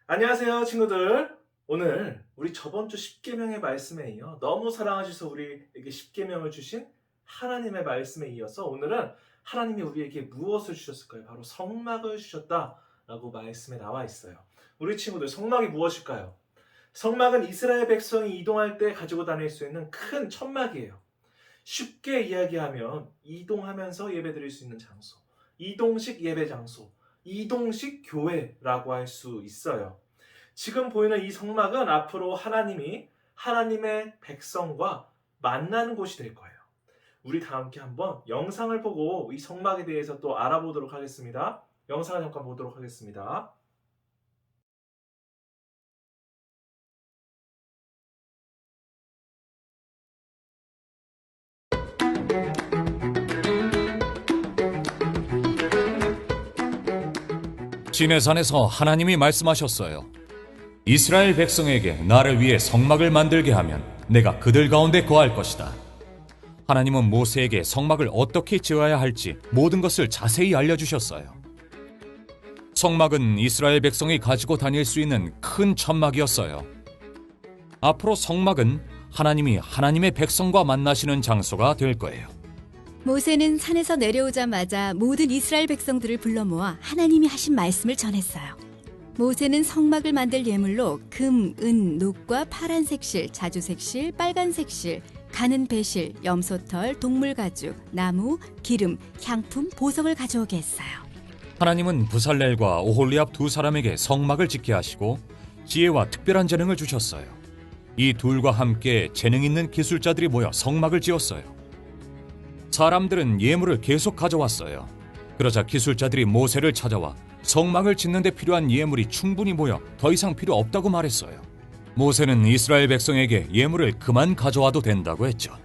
안녕하세요, 친구들. 오늘 우리 저번 주 십계명의 말씀에 이어 너무 사랑하셔서 우리에게 십계명을 주신 하나님의 말씀에 이어서 오늘은 하나님이 우리에게 무엇을 주셨을까요? 바로 성막을 주셨다라고 말씀에 나와 있어요. 우리 친구들, 성막이 무엇일까요? 성막은 이스라엘 백성이 이동할 때 가지고 다닐 수 있는 큰 천막이에요. 쉽게 이야기하면 이동하면서 예배드릴 수 있는 장소, 이동식 예배 장소, 이동식 교회라고 할 수 있어요. 지금 보이는 이 성막은 앞으로 하나님이 하나님의 백성과 만나는 곳이 될 거예요. 우리 다 함께 한번 영상을 보고 이 성막에 대해서 또 알아보도록 하겠습니다. 영상을 잠깐 보도록 하겠습니다. 시내산에서 하나님이 말씀하셨어요. 이스라엘 백성에게 나를 위해 성막을 만들게 하면 내가 그들 가운데 거할 것이다. 하나님은 모세에게 성막을 어떻게 지어야 할지 모든 것을 자세히 알려주셨어요. 성막은 이스라엘 백성이 가지고 다닐 수 있는 큰 천막이었어요. 앞으로 성막은 하나님이 하나님의 백성과 만나시는 장소가 될 거예요. 모세는 산에서 내려오자마자 모든 이스라엘 백성들을 불러 모아 하나님이 하신 말씀을 전했어요. 모세는 성막을 만들 예물로 금, 은, 녹과 파란색 실, 자주색 실, 빨간색 실, 가는 배실, 염소털, 동물 가죽, 나무, 기름, 향품, 보석을 가져오게 했어요. 하나님은 부살렐과 오홀리압 두 사람에게 성막을 짓게 하시고 지혜와 특별한 재능을 주셨어요. 이 둘과 함께 재능 있는 기술자들이 모여 성막을 지었어요. 사람들은 예물을 계속 가져왔어요. 그러자 기술자들이 모세를 찾아와 성막을 짓는 데 필요한 예물이 충분히 모여 더 이상 필요 없다고 말했어요. 모세는 이스라엘 백성에게 예물을 그만 가져와도 된다고 했죠.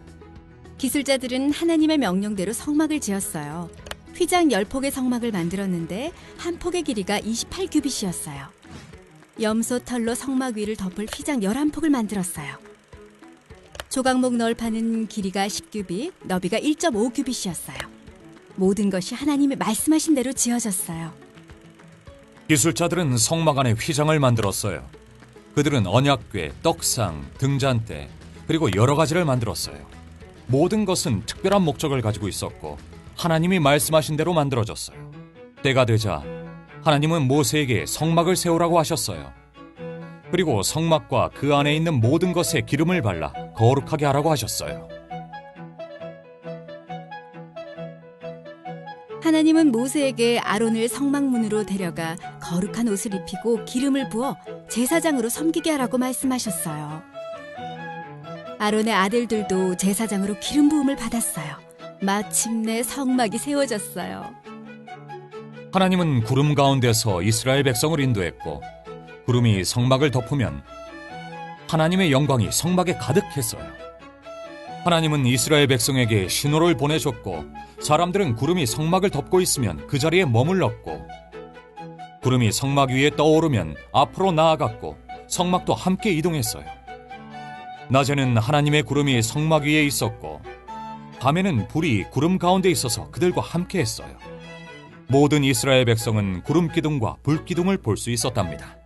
기술자들은 하나님의 명령대로 성막을 지었어요. 휘장 10폭의 성막을 만들었는데 한 폭의 길이가 28규빗이었어요. 염소 털로 성막 위를 덮을 휘장 11폭을 만들었어요. 조각목 널판은 길이가 10규빗, 너비가 1.5규빗이었어요. 모든 것이 하나님이 말씀하신 대로 지어졌어요. 기술자들은 성막 안에 휘장을 만들었어요. 그들은 언약궤, 떡상, 등잔대, 그리고 여러 가지를 만들었어요. 모든 것은 특별한 목적을 가지고 있었고 하나님이 말씀하신 대로 만들어졌어요. 때가 되자 하나님은 모세에게 성막을 세우라고 하셨어요. 그리고 성막과 그 안에 있는 모든 것에 기름을 발라 거룩하게 하라고 하셨어요. 하나님은 모세에게 아론을 성막문으로 데려가 거룩한 옷을 입히고 기름을 부어 제사장으로 섬기게 하라고 말씀하셨어요. 아론의 아들들도 제사장으로 기름 부음을 받았어요. 마침내 성막이 세워졌어요. 하나님은 구름 가운데서 이스라엘 백성을 인도했고 구름이 성막을 덮으면 하나님의 영광이 성막에 가득했어요. 하나님은 이스라엘 백성에게 신호를 보내셨고 사람들은 구름이 성막을 덮고 있으면 그 자리에 머물렀고 구름이 성막 위에 떠오르면 앞으로 나아갔고 성막도 함께 이동했어요. 낮에는 하나님의 구름이 성막 위에 있었고 밤에는 불이 구름 가운데 있어서 그들과 함께 했어요. 모든 이스라엘 백성은 구름 기둥과 불 기둥을 볼 수 있었답니다.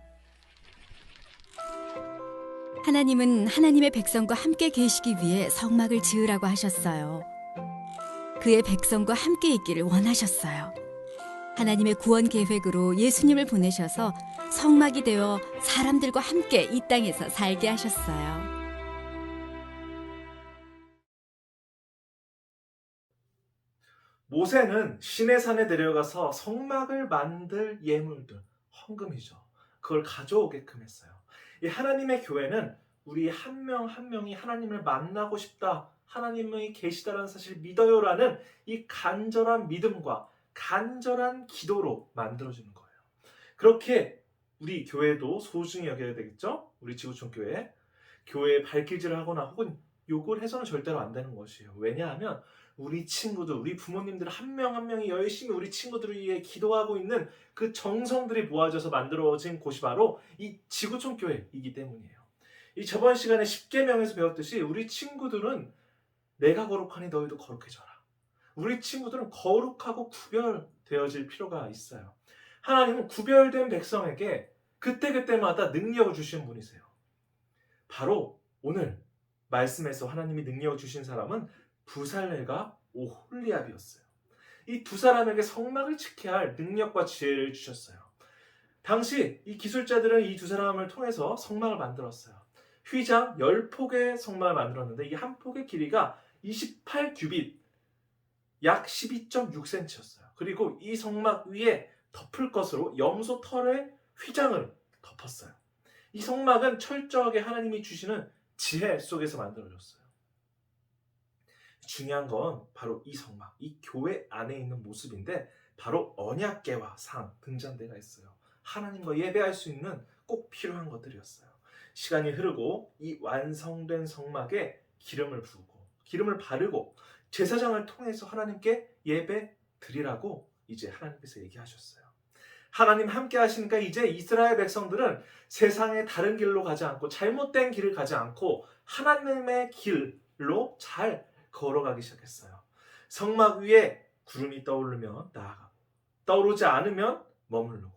하나님은 하나님의 백성과 함께 계시기 위해 성막을 지으라고 하셨어요. 그의 백성과 함께 있기를 원하셨어요. 하나님의 구원 계획으로 예수님을 보내셔서 성막이 되어 사람들과 함께 이 땅에서 살게 하셨어요. 모세는 시내산에 내려가서 성막을 만들 예물들, 헌금이죠. 그걸 가져오게끔 했어요. 이 하나님의 교회는 우리 한 명 한 명이 하나님을 만나고 싶다, 하나님이 계시다라는 사실을 믿어요라는 이 간절한 믿음과 간절한 기도로 만들어지는 거예요. 그렇게 우리 교회도 소중히 여겨야 되겠죠? 우리 지구촌 교회. 교회에 발길질을 하거나 혹은 욕을 해서는 절대로 안 되는 것이에요. 왜냐하면 우리 친구들, 우리 부모님들 한 명 한 명이 열심히 우리 친구들을 위해 기도하고 있는 그 정성들이 모아져서 만들어진 곳이 바로 이 지구촌 교회이기 때문이에요. 이 저번 시간에 십계명에서 배웠듯이 우리 친구들은 내가 거룩하니 너희도 거룩해져라. 우리 친구들은 거룩하고 구별되어질 필요가 있어요. 하나님은 구별된 백성에게 그때그때마다 능력을 주시는 분이세요. 바로 오늘 말씀에서 하나님이 능력을 주신 사람은 부살렐과 오홀리압이었어요. 이 두 사람에게 성막을 지켜야 할 능력과 지혜를 주셨어요. 당시 이 기술자들은 이 두 사람을 통해서 성막을 만들었어요. 휘장 10폭의 성막을 만들었는데 이 한 폭의 길이가 28규빗, 약 12.6cm였어요. 그리고 이 성막 위에 덮을 것으로 염소 털의 휘장을 덮었어요. 이 성막은 철저하게 하나님이 주시는 지혜 속에서 만들어졌어요. 중요한 건 바로 이 성막, 이 교회 안에 있는 모습인데 바로 언약궤와 상, 등잔대가 있어요. 하나님과 예배할 수 있는 꼭 필요한 것들이었어요. 시간이 흐르고 이 완성된 성막에 기름을 부고 기름을 바르고 제사장을 통해서 하나님께 예배 드리라고 이제 하나님께서 얘기하셨어요. 하나님 함께 하시니까 이제 이스라엘 백성들은 세상의 다른 길로 가지 않고 잘못된 길을 가지 않고 하나님의 길로 잘 걸어가기 시작했어요. 성막 위에 구름이 떠오르면 나아가고 떠오르지 않으면 머무르고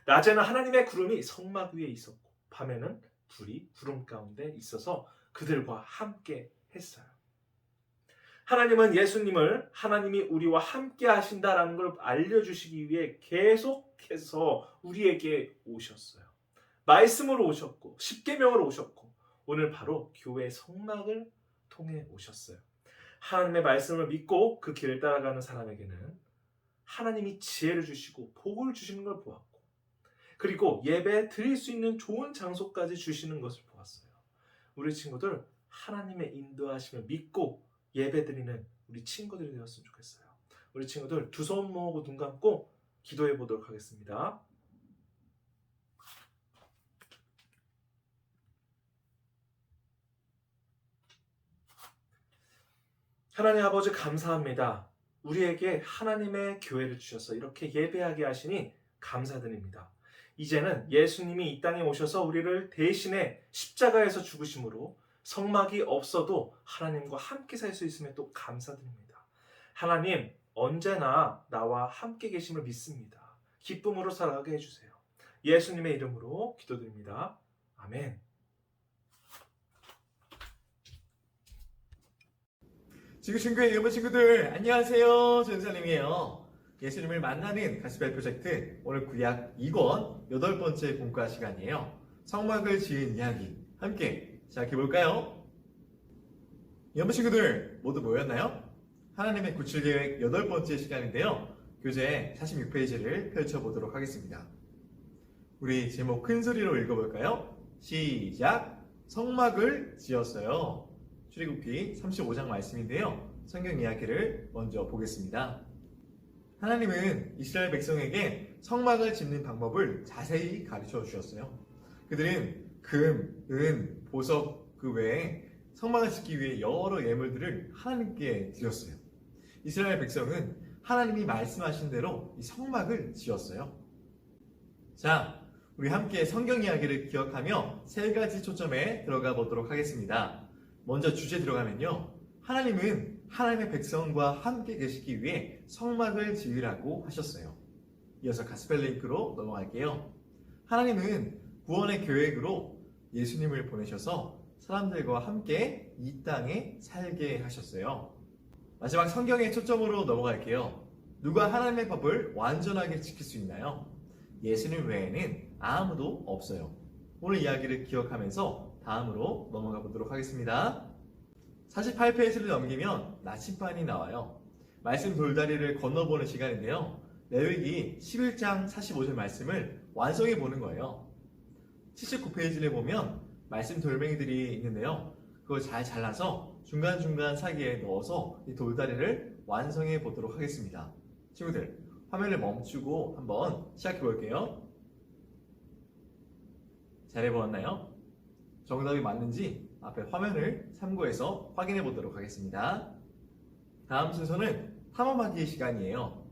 낮에는 하나님의 구름이 성막 위에 있었고 밤에는 불이 구름 가운데 있어서 그들과 함께 했어요. 하나님은 예수님을 하나님이 우리와 함께 하신다라는 걸 알려주시기 위해 계속해서 우리에게 오셨어요. 말씀으로 오셨고 십계명으로 오셨고 오늘 바로 교회 성막을 통해 오셨어요. 하나님의 말씀을 믿고 그 길을 따라가는 사람에게는 하나님이 지혜를 주시고 복을 주시는 걸 보았고 그리고 예배 드릴 수 있는 좋은 장소까지 주시는 것을 보았어요. 우리 친구들 하나님의 인도하심을 믿고 예배 드리는 우리 친구들이 되었으면 좋겠어요. 우리 친구들 두 손 모으고 눈 감고 기도해 보도록 하겠습니다. 하나님 아버지 감사합니다. 우리에게 하나님의 교회를 주셔서 이렇게 예배하게 하시니 감사드립니다. 이제는 예수님이 이 땅에 오셔서 우리를 대신에 십자가에서 죽으심으로 성막이 없어도 하나님과 함께 살 수 있음에 또 감사드립니다. 하나님 언제나 나와 함께 계심을 믿습니다. 기쁨으로 살아가게 해주세요. 예수님의 이름으로 기도드립니다. 아멘. 지구친구의 여러분 친구들 안녕하세요. 전사님이에요. 예수님을 만나는 가스펠 프로젝트 오늘 구약 2권 8번째 본과 시간이에요. 성막을 지은 이야기 함께 시작해볼까요? 여러분 친구들 모두 모였나요? 하나님의 구출계획 8번째 시간인데요. 교재 46페이지를 펼쳐보도록 하겠습니다. 우리 제목 큰 소리로 읽어볼까요? 시작! 성막을 지었어요. 출애굽기 35장 말씀인데요. 성경 이야기를 먼저 보겠습니다. 하나님은 이스라엘 백성에게 성막을 짓는 방법을 자세히 가르쳐 주셨어요. 그들은 금, 은, 보석 그 외에 성막을 짓기 위해 여러 예물들을 하나님께 드렸어요. 이스라엘 백성은 하나님이 말씀하신 대로 이 성막을 지었어요. 자, 우리 함께 성경 이야기를 기억하며 세 가지 초점에 들어가 보도록 하겠습니다. 먼저 주제 들어가면요. 하나님은 하나님의 백성과 함께 계시기 위해 성막을 지으라고 하셨어요. 이어서 가스펠 링크로 넘어갈게요. 하나님은 구원의 계획으로 예수님을 보내셔서 사람들과 함께 이 땅에 살게 하셨어요. 마지막 성경의 초점으로 넘어갈게요. 누가 하나님의 법을 완전하게 지킬 수 있나요? 예수님 외에는 아무도 없어요. 오늘 이야기를 기억하면서 다음으로 넘어가 보도록 하겠습니다. 48페이지를 넘기면 나침반이 나와요. 말씀 돌다리를 건너보는 시간인데요. 레위기 11장 45절 말씀을 완성해 보는 거예요. 79페이지를 보면 말씀 돌멩이들이 있는데요. 그걸 잘 잘라서 중간중간 사이에 넣어서 이 돌다리를 완성해 보도록 하겠습니다. 친구들, 화면을 멈추고 한번 시작해 볼게요. 잘 해보았나요? 정답이 맞는지 앞에 화면을 참고해서 확인해 보도록 하겠습니다. 다음 순서는 탐험하기 시간이에요.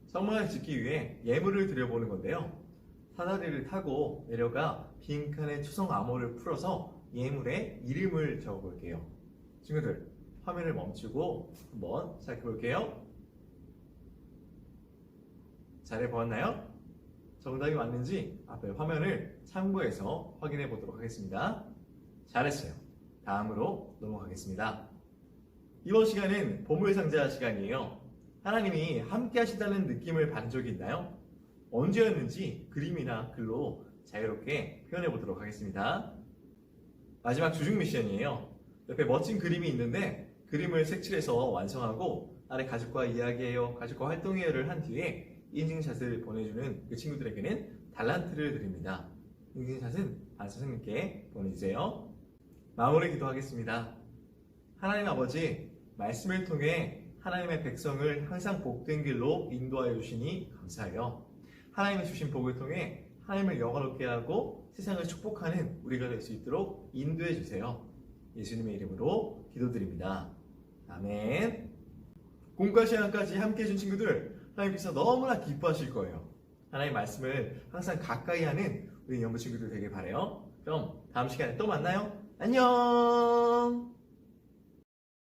성막을 짓기 위해 예물을 드려보는 건데요. 사다리를 타고 내려가 빈칸에 초성 암호를 풀어서 예물에 이름을 적어볼게요. 친구들, 화면을 멈추고 한번 시작해 볼게요. 잘 해보았나요? 정답이 맞는지 앞에 화면을 참고해서 확인해 보도록 하겠습니다. 잘했어요. 다음으로 넘어가겠습니다. 이번 시간은 보물상자 시간이에요. 하나님이 함께 하시다는 느낌을 받은 적이 있나요? 언제였는지 그림이나 글로 자유롭게 표현해 보도록 하겠습니다. 마지막 주중 미션이에요. 옆에 멋진 그림이 있는데 그림을 색칠해서 완성하고 아래 가족과 이야기해요, 가족과 활동해요를 한 뒤에 인증샷을 보내주는 그 친구들에게는 달란트를 드립니다. 인증샷은 반 선생님께 보내주세요. 마무리 기도하겠습니다. 하나님 아버지, 말씀을 통해 하나님의 백성을 항상 복된 길로 인도하여 주시니 감사해요. 하나님이 주신 복을 통해 하나님을 영화롭게 하고 세상을 축복하는 우리가 될 수 있도록 인도해 주세요. 예수님의 이름으로 기도드립니다. 아멘. 공과 시간까지 함께 해준 친구들, 하나님께서 너무나 기뻐하실 거예요. 하나님의 말씀을 항상 가까이 하는 우리 연부 친구들 되길 바라요. 그럼 다음 시간에 또 만나요. 안녕.